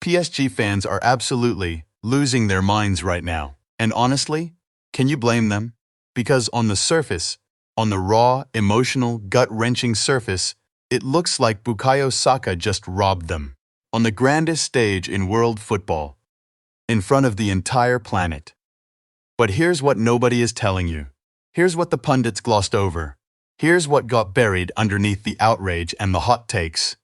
PSG fans are absolutely losing their minds right now. And honestly, can you blame them? Because on the surface, on the raw, emotional, gut-wrenching surface, it looks like Bukayo Saka just robbed them. On the grandest stage in world football, in front of the entire planet. But here's what nobody is telling you. Here's what the pundits glossed over. Here's what got buried underneath the outrage and the hot takes.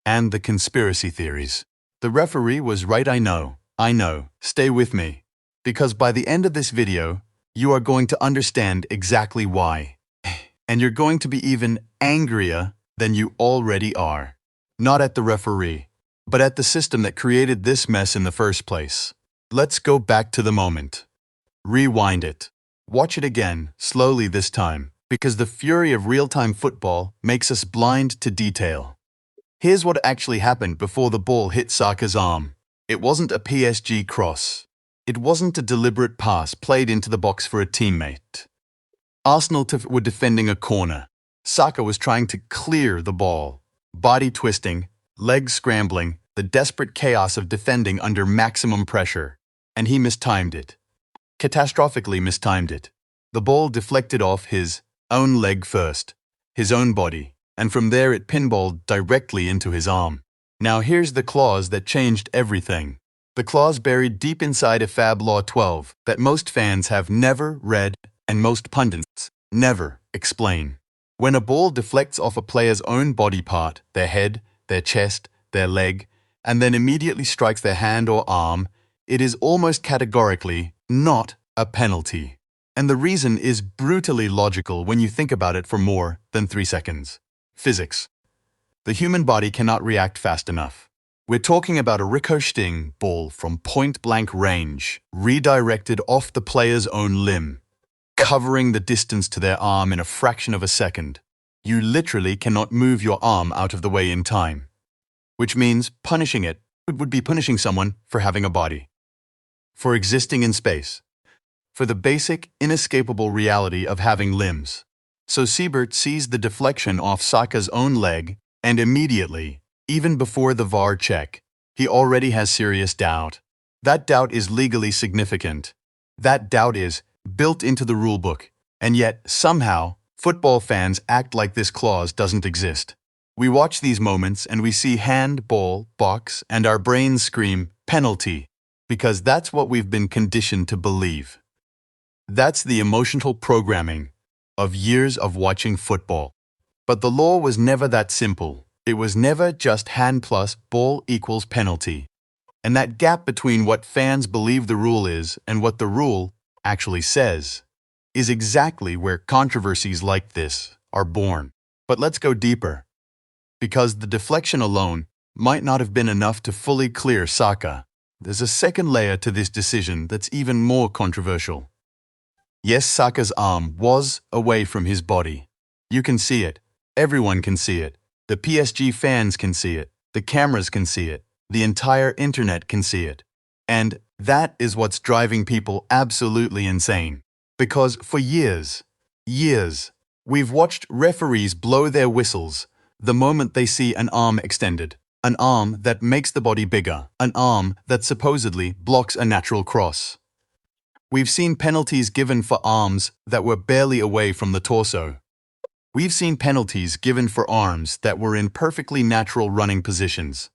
And the conspiracy theories. The referee was right, I know. Stay with me. Because by the end of this video, you are going to understand exactly why. And you're going to be even angrier than you already are. Not at the referee, but at the system that created this mess in the first place. Let's go back to the moment. Rewind it. Watch it again, slowly this time, because the fury of real-time football makes us blind to detail. Here's what actually happened before the ball hit Saka's arm. It wasn't a PSG cross. It wasn't a deliberate pass played into the box for a teammate. Arsenal were defending a corner. Saka was trying to clear the ball. Body twisting, legs scrambling, the desperate chaos of defending under maximum pressure. And he mistimed it. Catastrophically mistimed it. The ball deflected off his own leg first, his own body, and from there it pinballed directly into his arm. Now here's the clause that changed everything. The clause buried deep inside of Fab Law 12 that most fans have never read and most pundits never explain. When a ball deflects off a player's own body part, their head, their chest, their leg, and then immediately strikes their hand or arm, it is almost categorically not a penalty. And the reason is brutally logical when you think about it for more than 3 seconds. Physics. The human body cannot react fast enough. We're talking about a ricocheting ball from point-blank range, redirected off the player's own limb, covering the distance to their arm in a fraction of a second. You literally cannot move your arm out of the way in time, which means punishing it would be punishing someone for having a body, for existing in space, for the basic, inescapable reality of having limbs. So Siebert sees the deflection off Saka's own leg, and immediately, even before the VAR check, he already has serious doubt. That doubt is legally significant. That doubt is built into the rulebook, and yet, somehow, football fans act like this clause doesn't exist. We watch these moments and we see handball, box, and our brains scream, penalty, because that's what we've been conditioned to believe. That's the emotional programming of years of watching football. But the law was never that simple. It was never just hand plus ball equals penalty. And that gap between what fans believe the rule is and what the rule actually says is exactly where controversies like this are born. But let's go deeper. Because the deflection alone might not have been enough to fully clear Saka. There's a second layer to this decision that's even more controversial. Yes, Saka's arm was away from his body. You can see it. Everyone can see it. The PSG fans can see it. The cameras can see it. The entire internet can see it. And that is what's driving people absolutely insane. Because for years, we've watched referees blow their whistles the moment they see an arm extended. An arm that makes the body bigger. An arm that supposedly blocks a natural cross. We've seen penalties given for arms that were barely away from the torso. We've seen penalties given for arms that were in perfectly natural running positions.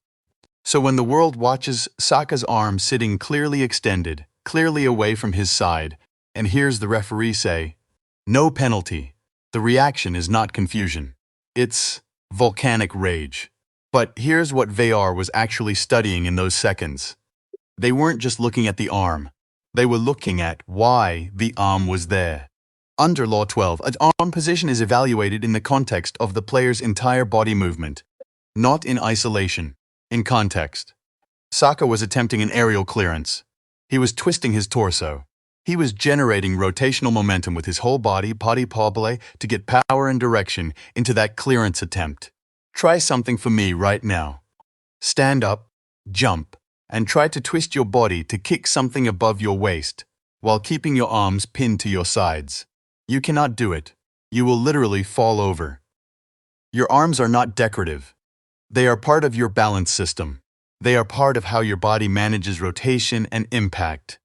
So when the world watches Saka's arm sitting clearly extended, clearly away from his side, and hears the referee say, "No penalty," the reaction is not confusion. It's volcanic rage. But here's what VAR was actually studying in those seconds. They weren't just looking at the arm. They were looking at why the arm was there. Under Law 12, an arm position is evaluated in the context of the player's entire body movement, not in isolation, in context. Saka was attempting an aerial clearance. He was twisting his torso. He was generating rotational momentum with his whole body probably, to get power and direction into that clearance attempt. Try something for me right now. Stand up, jump, and try to twist your body to kick something above your waist, while keeping your arms pinned to your sides. You cannot do it. You will literally fall over. Your arms are not decorative. They are part of your balance system. They are part of how your body manages rotation and impact.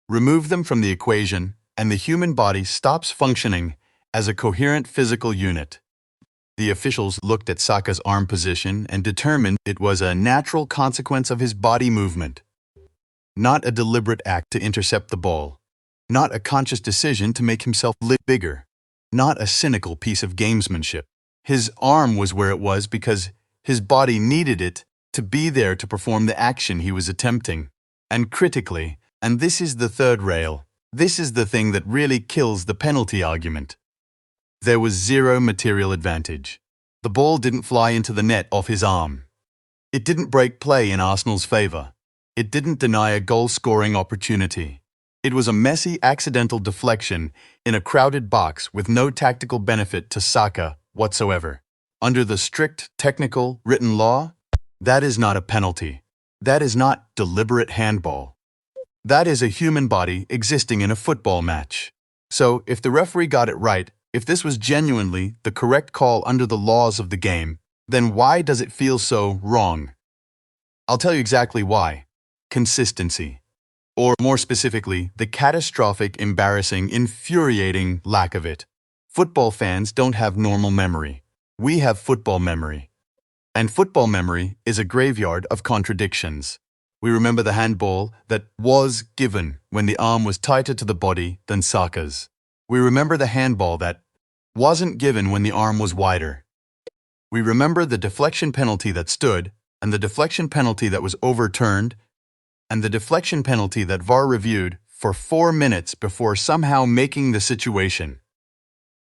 Remove them from the equation, and the human body stops functioning as a coherent physical unit. The officials looked at Saka's arm position and determined it was a natural consequence of his body movement, not a deliberate act to intercept the ball, not a conscious decision to make himself look bigger, not a cynical piece of gamesmanship. His arm was where it was because his body needed it to be there to perform the action he was attempting. And critically, and this is the third rail, this is the thing that really kills the penalty argument. There was zero material advantage. The ball didn't fly into the net off his arm. It didn't break play in Arsenal's favour. It didn't deny a goal-scoring opportunity. It was a messy, accidental deflection in a crowded box with no tactical benefit to Saka whatsoever. Under the strict, technical, written law, that is not a penalty. That is not deliberate handball. That is a human body existing in a football match. So, if the referee got it right, if this was genuinely the correct call under the laws of the game, then why does it feel so wrong? I'll tell you exactly why. Consistency. Or more specifically, the catastrophic, embarrassing, infuriating lack of it. Football fans don't have normal memory. We have football memory. And football memory is a graveyard of contradictions. We remember the handball that was given when the arm was tighter to the body than Saka's. We remember the handball that wasn't given when the arm was wider. We remember the deflection penalty that stood, and the deflection penalty that was overturned, and the deflection penalty that VAR reviewed for 4 minutes before somehow making the situation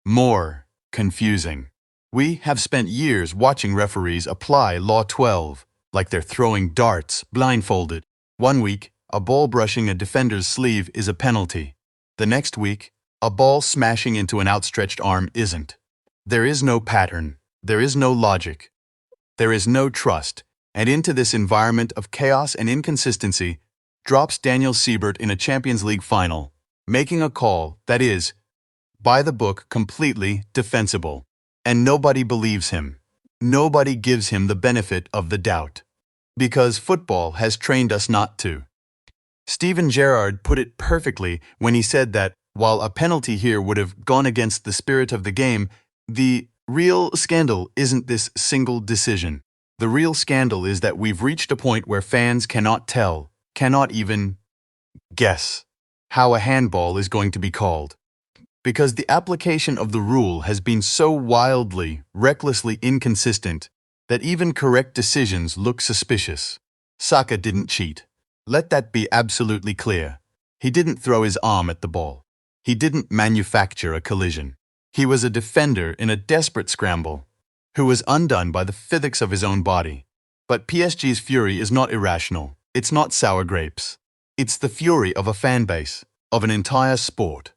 more confusing. We have spent years watching referees apply Law 12 like they're throwing darts blindfolded. One week, a ball brushing a defender's sleeve is a penalty. The next week, a ball smashing into an outstretched arm isn't. There is no pattern. There is no logic. There is no trust. And into this environment of chaos and inconsistency drops Daniel Siebert in a Champions League final, making a call that is, by the book, completely defensible. And nobody believes him. Nobody gives him the benefit of the doubt. Because football has trained us not to. Steven Gerrard put it perfectly when he said that, while a penalty here would have gone against the spirit of the game, the real scandal isn't this single decision. The real scandal is that we've reached a point where fans cannot tell, cannot even guess, how a handball is going to be called. Because the application of the rule has been so wildly, recklessly inconsistent that even correct decisions look suspicious. Saka didn't cheat. Let that be absolutely clear. He didn't throw his arm at the ball. He didn't manufacture a collision. He was a defender in a desperate scramble, who was undone by the physics of his own body. But PSG's fury is not irrational. It's not sour grapes. It's the fury of a fan base, of an entire sport,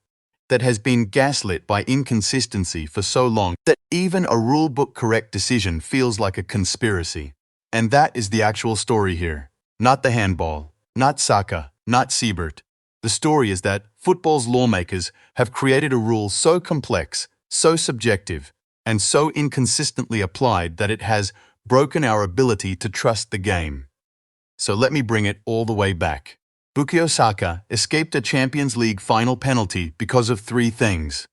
that has been gaslit by inconsistency for so long that even a rule-book correct decision feels like a conspiracy. And that is the actual story here. Not the handball, not Saka, not Siebert. The story is that football's lawmakers have created a rule so complex, so subjective, and so inconsistently applied that it has broken our ability to trust the game. So let me bring it all the way back. Bukayo Saka escaped a Champions League final penalty because of 3 things.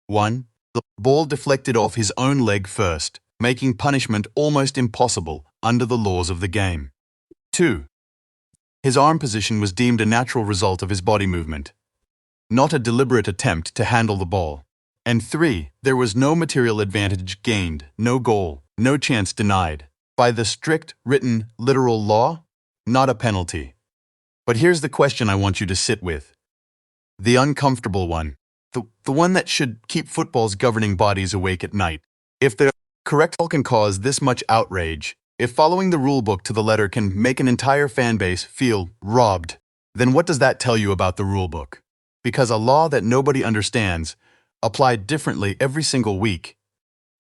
1. The ball deflected off his own leg first, making punishment almost impossible under the laws of the game. 2. His arm position was deemed a natural result of his body movement, not a deliberate attempt to handle the ball. And 3. There was no material advantage gained, no goal, no chance denied. By the strict, written, literal law, not a penalty. But here's the question I want you to sit with. The uncomfortable one. The one that should keep football's governing bodies awake at night. If the correct call can cause this much outrage, if following the rulebook to the letter can make an entire fan base feel robbed, then what does that tell you about the rulebook? Because a law that nobody understands, applied differently every single week,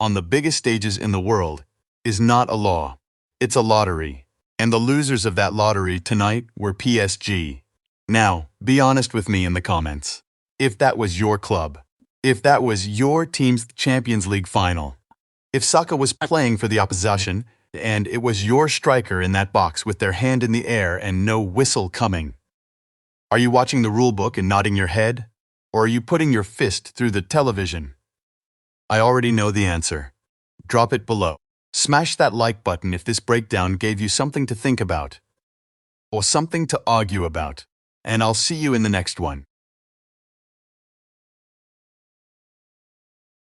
on the biggest stages in the world, is not a law. It's a lottery. And the losers of that lottery tonight were PSG. Now, be honest with me in the comments. If that was your club, if that was your team's Champions League final, if Saka was playing for the opposition, and it was your striker in that box with their hand in the air and no whistle coming. Are you watching the rule book and nodding your head? Or are you putting your fist through the television? I already know the answer. Drop it below. Smash that like button if this breakdown gave you something to think about or something to argue about. And I'll see you in the next one.